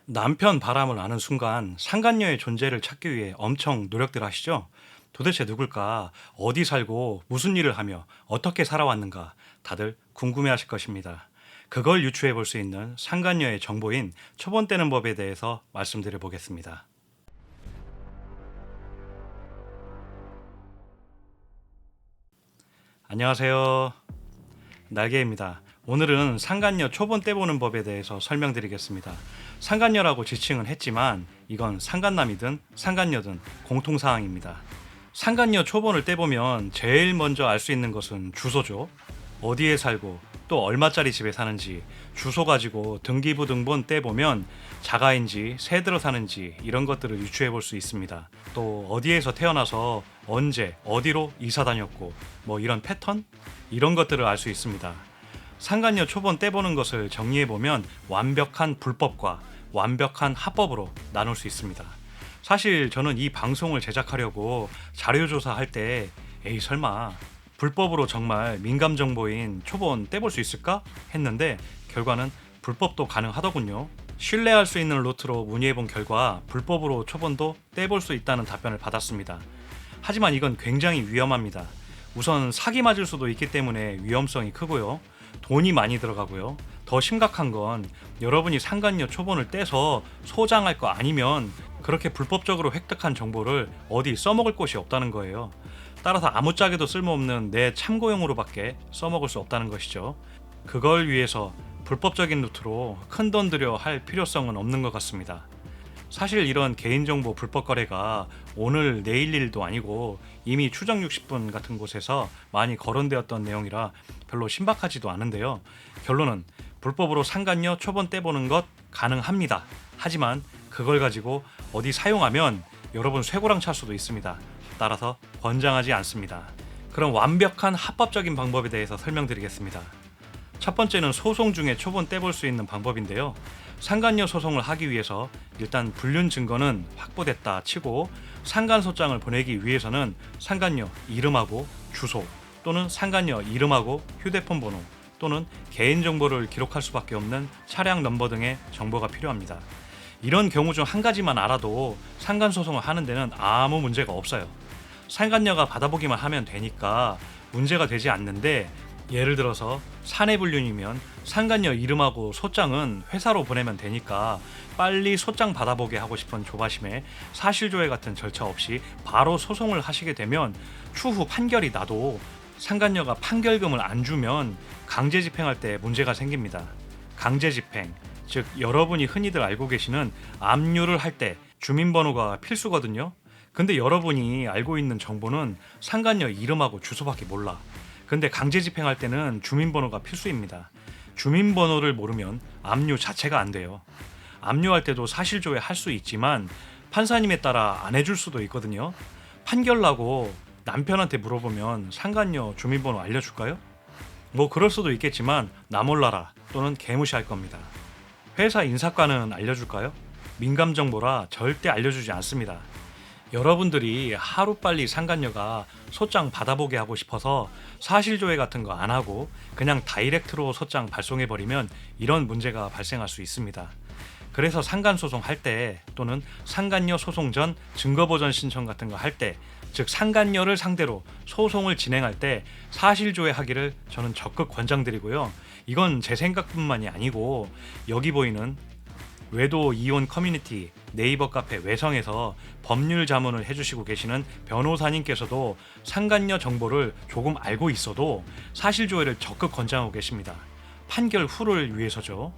남편 바람을 아는 순간 상간녀의 존재를 찾기 위해 엄청 노력들 하시죠? 도대체 누굴까? 어디 살고 무슨 일을 하며 어떻게 살아왔는가? 다들 궁금해 하실 것입니다. 그걸 유추해 볼 수 있는 상간녀의 정보인 초본 떼는 법에 대해서 말씀드려 보겠습니다. 안녕하세요. 날개입니다. 오늘은 상간녀 초본 떼보는 법에 대해서 설명드리겠습니다. 상간녀라고 지칭은 했지만 이건 상간남이든 상간녀든 공통사항입니다. 상간녀 초본을 떼보면 제일 먼저 알 수 있는 것은 주소죠. 어디에 살고 또 얼마짜리 집에 사는지 주소 가지고 등기부등본 떼보면 자가인지 새들어 사는지 이런 것들을 유추해 볼 수 있습니다. 또 어디에서 태어나서 언제 어디로 이사 다녔고 뭐 이런 패턴? 이런 것들을 알 수 있습니다. 상간녀 초본 떼보는 것을 정리해보면 완벽한 불법과 완벽한 합법으로 나눌 수 있습니다. 사실 저는 이 방송을 제작하려고 자료조사할 때 에이 설마 불법으로 정말 민감 정보인 초본 떼볼 수 있을까? 했는데 결과는 불법도 가능하더군요. 신뢰할 수 있는 루트로 문의해본 결과 불법으로 초본도 떼볼 수 있다는 답변을 받았습니다. 하지만 이건 굉장히 위험합니다. 우선 사기 맞을 수도 있기 때문에 위험성이 크고요. 돈이 많이 들어가고요. 더 심각한 건 여러분이 상간녀 초본을 떼서 소장할 거 아니면 그렇게 불법적으로 획득한 정보를 어디 써먹을 곳이 없다는 거예요. 따라서 아무짝에도 쓸모없는 내 참고용으로밖에 써먹을 수 없다는 것이죠. 그걸 위해서 불법적인 루트로 큰돈 들여 할 필요성은 없는 것 같습니다. 사실 이런 개인정보 불법 거래가 오늘 내일 일도 아니고 이미 추정 60분 같은 곳에서 많이 거론되었던 내용이라 별로 신박하지도 않은데요. 결론은 불법으로 상간녀 초본 떼보는 것 가능합니다. 하지만 그걸 가지고 어디 사용하면 여러분 쇠고랑 찰 수도 있습니다. 따라서 권장하지 않습니다. 그럼 완벽한 합법적인 방법에 대해서 설명드리겠습니다. 첫 번째는 소송 중에 초본 떼볼 수 있는 방법인데요. 상간녀 소송을 하기 위해서 일단 불륜 증거는 확보됐다 치고 상간소장을 보내기 위해서는 상간녀 이름하고 주소 또는 상간녀 이름하고 휴대폰 번호 또는 개인정보를 기록할 수밖에 없는 차량 넘버 등의 정보가 필요합니다. 이런 경우 중 한 가지만 알아도 상간소송을 하는 데는 아무 문제가 없어요. 상간녀가 받아보기만 하면 되니까 문제가 되지 않는데 예를 들어서 사내불륜이면 상간녀 이름하고 소장은 회사로 보내면 되니까 빨리 소장 받아보게 하고 싶은 조바심에 사실조회 같은 절차 없이 바로 소송을 하시게 되면 추후 판결이 나도 상간녀가 판결금을 안 주면 강제집행할 때 문제가 생깁니다. 강제집행, 즉 여러분이 흔히들 알고 계시는 압류를 할 때 주민번호가 필수거든요. 근데 여러분이 알고 있는 정보는 상간녀 이름하고 주소밖에 몰라. 근데 강제집행할 때는 주민번호가 필수입니다. 주민번호를 모르면 압류 자체가 안 돼요. 압류할 때도 사실조회 할 수 있지만 판사님에 따라 안 해줄 수도 있거든요. 판결 나고 남편한테 물어보면 상간녀 주민번호 알려줄까요? 뭐 그럴 수도 있겠지만 나 몰라라 또는 개무시할 겁니다. 회사 인사과는 알려줄까요? 민감정보라 절대 알려주지 않습니다. 여러분들이 하루빨리 상간녀가 소장 받아보게 하고 싶어서 사실조회 같은 거 안 하고 그냥 다이렉트로 소장 발송해버리면 이런 문제가 발생할 수 있습니다. 그래서 상간소송 할 때 또는 상간녀 소송 전 증거보전 신청 같은 거 할 때, 즉 상간녀를 상대로 소송을 진행할 때 사실조회 하기를 저는 적극 권장드리고요. 이건 제 생각뿐만이 아니고 여기 보이는 외도 이혼 커뮤니티 네이버 카페 외성에서 법률 자문을 해주시고 계시는 변호사님께서도 상간녀 정보를 조금 알고 있어도 사실조회를 적극 권장하고 계십니다. 판결 후를 위해서죠.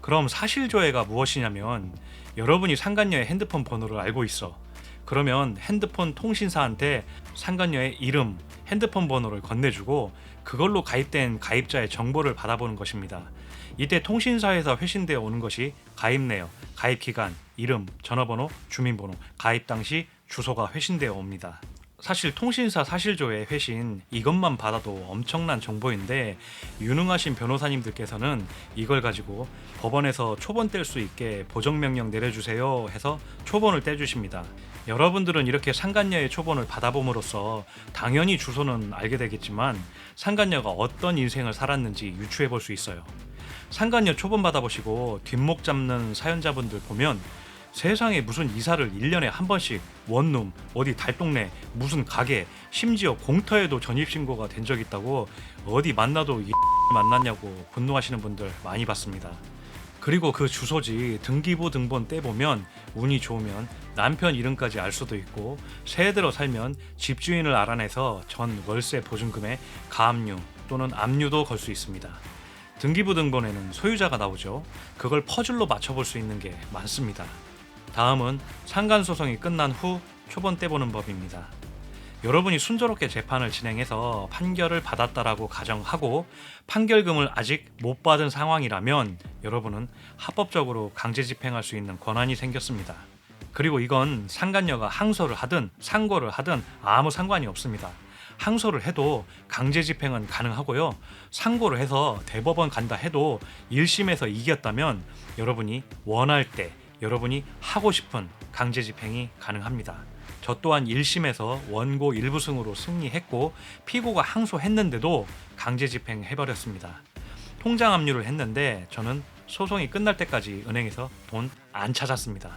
그럼 사실조회가 무엇이냐면 여러분이 상간녀의 핸드폰 번호를 알고 있어. 그러면 핸드폰 통신사한테 상간녀의 이름, 핸드폰 번호를 건네주고 그걸로 가입된 가입자의 정보를 받아보는 것입니다. 이때 통신사에서 회신되어 오는 것이 가입 내역, 가입 기간, 이름, 전화번호, 주민번호, 가입 당시 주소가 회신되어 옵니다. 사실 통신사 사실조회 회신 이것만 받아도 엄청난 정보인데 유능하신 변호사님들께서는 이걸 가지고 법원에서 초본 뗄 수 있게 보정명령 내려주세요 해서 초본을 떼주십니다. 여러분들은 이렇게 상간녀의 초본을 받아봄으로써 당연히 주소는 알게 되겠지만 상간녀가 어떤 인생을 살았는지 유추해 볼 수 있어요. 상간녀 초본 받아보시고 뒷목 잡는 사연자분들 보면 세상에 무슨 이사를 1년에 한 번씩 원룸, 어디 달동네, 무슨 가게, 심지어 공터에도 전입신고가 된 적 있다고 어디 만나도 이 만났냐고 분노하시는 분들 많이 봤습니다. 그리고 그 주소지 등기부 등본 떼보면 운이 좋으면 남편 이름까지 알 수도 있고 새해 들어 살면 집주인을 알아내서 전 월세 보증금에 가압류 또는 압류도 걸 수 있습니다. 등기부 등본에는 소유자가 나오죠. 그걸 퍼즐로 맞춰볼 수 있는 게 많습니다. 다음은 상간소송이 끝난 후 초본 떼보는 법입니다. 여러분이 순조롭게 재판을 진행해서 판결을 받았다라고 가정하고 판결금을 아직 못 받은 상황이라면 여러분은 합법적으로 강제 집행할 수 있는 권한이 생겼습니다. 그리고 이건 상간녀가 항소를 하든 상고를 하든 아무 상관이 없습니다. 항소를 해도 강제 집행은 가능하고요. 상고를 해서 대법원 간다 해도 1심에서 이겼다면 여러분이 원할 때 여러분이 하고 싶은 강제 집행이 가능합니다. 저 또한 1심에서 원고 일부승으로 승리했고 피고가 항소했는데도 강제 집행해버렸습니다. 통장 압류를 했는데 저는 소송이 끝날 때까지 은행에서 돈 안 찾았습니다.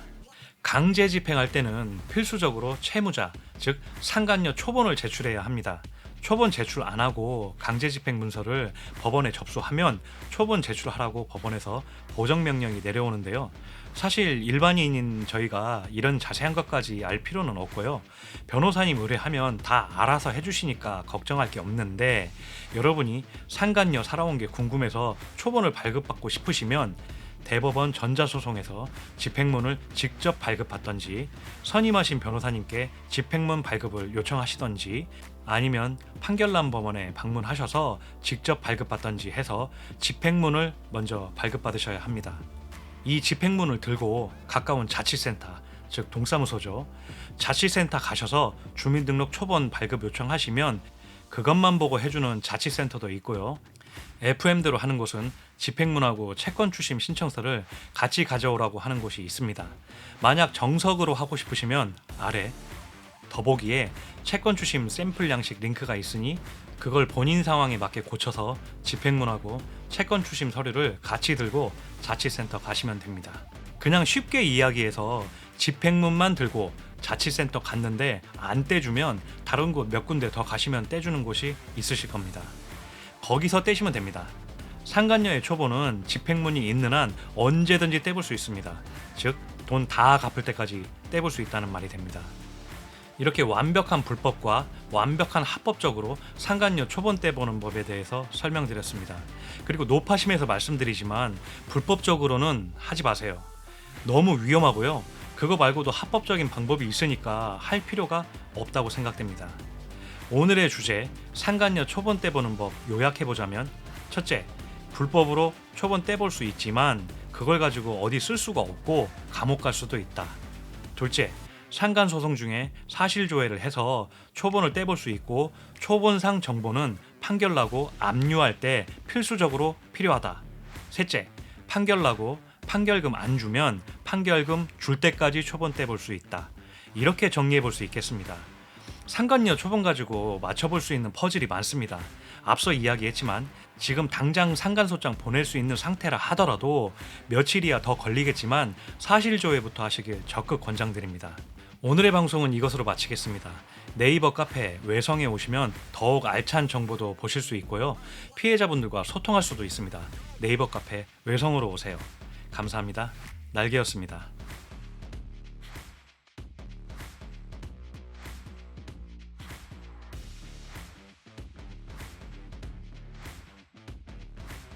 강제 집행할 때는 필수적으로 채무자, 즉 상간녀 초본을 제출해야 합니다. 초본 제출 안 하고 강제 집행 문서를 법원에 접수하면 초본 제출하라고 법원에서 보정명령이 내려오는데요. 사실 일반인인 저희가 이런 자세한 것까지 알 필요는 없고요. 변호사님 의뢰하면 다 알아서 해주시니까 걱정할 게 없는데 여러분이 상간녀 살아온 게 궁금해서 초본을 발급받고 싶으시면 대법원 전자소송에서 집행문을 직접 발급받던지 선임하신 변호사님께 집행문 발급을 요청하시던지 아니면 판결난 법원에 방문하셔서 직접 발급받던지 해서 집행문을 먼저 발급받으셔야 합니다. 이 집행문을 들고 가까운 자치센터, 즉 동사무소죠. 자치센터 가셔서 주민등록 초본 발급 요청하시면 그것만 보고 해주는 자치센터도 있고요. FM대로 하는 곳은 집행문하고 채권 추심 신청서를 같이 가져오라고 하는 곳이 있습니다. 만약 정석으로 하고 싶으시면 아래 더보기에 채권 추심 샘플 양식 링크가 있으니 그걸 본인 상황에 맞게 고쳐서 집행문하고 채권 추심 서류를 같이 들고 자치센터 가시면 됩니다. 그냥 쉽게 이야기해서 집행문만 들고 자치센터 갔는데 안 떼주면 다른 곳 몇 군데 더 가시면 떼주는 곳이 있으실 겁니다. 거기서 떼시면 됩니다. 상간녀의 초본은 집행문이 있는 한 언제든지 떼볼 수 있습니다. 즉 돈 다 갚을 때까지 떼볼 수 있다는 말이 됩니다. 이렇게 완벽한 불법과 완벽한 합법적으로 상간녀 초본 떼보는 법에 대해서 설명드렸습니다. 그리고 노파심에서 말씀드리지만 불법적으로는 하지 마세요. 너무 위험하고요. 그거 말고도 합법적인 방법이 있으니까 할 필요가 없다고 생각됩니다. 오늘의 주제 상간녀 초본 떼보는 법 요약해보자면 첫째, 불법으로 초본 떼볼 수 있지만 그걸 가지고 어디 쓸 수가 없고 감옥 갈 수도 있다. 둘째, 상간 소송 중에 사실 조회를 해서 초본을 떼볼 수 있고 초본상 정보는 판결 나고 압류할 때 필수적으로 필요하다. 셋째, 판결 나고 판결금 안 주면 판결금 줄 때까지 초본 떼볼 수 있다. 이렇게 정리해 볼 수 있겠습니다. 상간녀 초본 가지고 맞춰볼 수 있는 퍼즐이 많습니다. 앞서 이야기했지만 지금 당장 상간소장 보낼 수 있는 상태라 하더라도 며칠이야 더 걸리겠지만 사실조회부터 하시길 적극 권장드립니다. 오늘의 방송은 이것으로 마치겠습니다. 네이버 카페 외성에 오시면 더욱 알찬 정보도 보실 수 있고요. 피해자분들과 소통할 수도 있습니다. 네이버 카페 외성으로 오세요. 감사합니다. 날개였습니다.